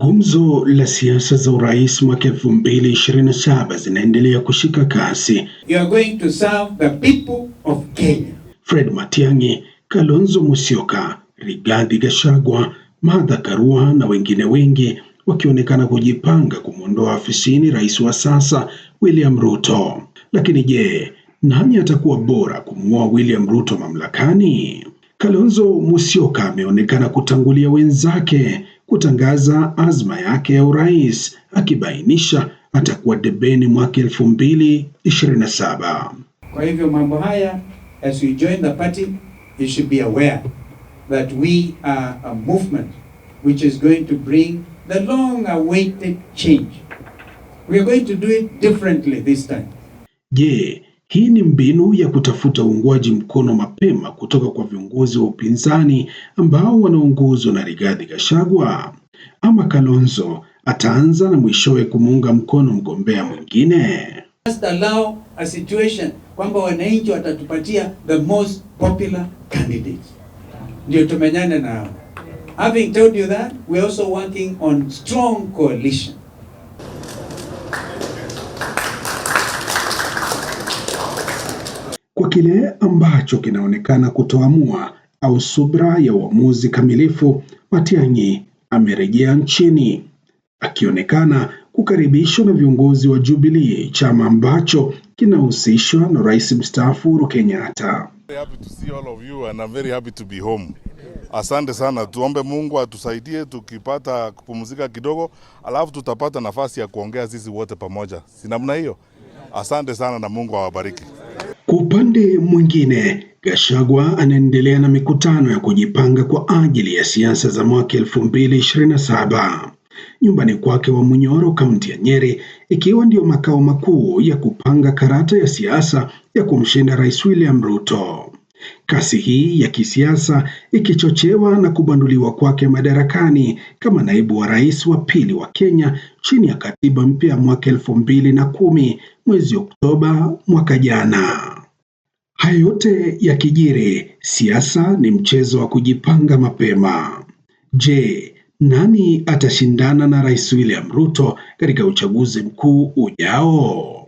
Gumzo la siasa za urais mwaka 2027 zinaendelea kushika kasi. You are going to serve the people of Kenya. Fred Matiang'i, Kalonzo Musyoka, Rigathi Gachagua, Martha Karua na wengine wengi wakionekana kujipanga kumwondoa afisini rais wa sasa William Ruto. Lakini je, nani atakuwa bora kumng'oa William Ruto mamlakani? Kalonzo Musyoka ameonekana kutangulia wenzake kutangaza azma yake ya urais, akibainisha atakuwa debeni mwaka 2027. Kwa hivyo mambo haya, as we join the party, you should be aware that we are a movement which is going to bring the long-awaited change. We are going to do it differently this time. Je, hii ni mbinu ya kutafuta uungwaji mkono mapema kutoka kwa viongozi wa upinzani ambao wanaongozwa na Rigathi Gachagua? Ama Kalonzo ataanza na mwishowe kumuunga mkono mgombea mwingine? Just allow a situation kwamba wananchi watatupatia the most popular candidate. Ndio tumenyane nao. Having told you that, we are also working on strong coalition. Kwa kile ambacho kinaonekana kutoamua au subra ya uamuzi kamilifu, Matiang'i amerejea nchini akionekana kukaribishwa na viongozi wa Jubilee, chama ambacho kinahusishwa na Rais mstaafu Uhuru Kenyatta. Very happy to see all of you and I'm very happy to be home. Asante sana, tuombe Mungu atusaidie tukipata kupumzika kidogo, alafu tutapata nafasi ya kuongea sisi wote pamoja. Si namna hiyo? Asante sana na Mungu awabariki. Kwa upande mwingine, Gachagua anaendelea na mikutano ya kujipanga kwa ajili ya siasa za mwaka 2027. Nyumbani kwake wa Munyoro, kaunti ya Nyeri, ikiwa ndio makao makuu ya kupanga karata ya siasa ya kumshinda Rais William Ruto. Kasi hii ya kisiasa ikichochewa na kubanduliwa kwake madarakani kama naibu wa rais wa pili wa Kenya chini ya katiba mpya ya mwaka 2010 mwezi Oktoba mwaka jana. Haya yote yakijiri, siasa ni mchezo wa kujipanga mapema. Je, nani atashindana na Rais William Ruto katika uchaguzi mkuu ujao?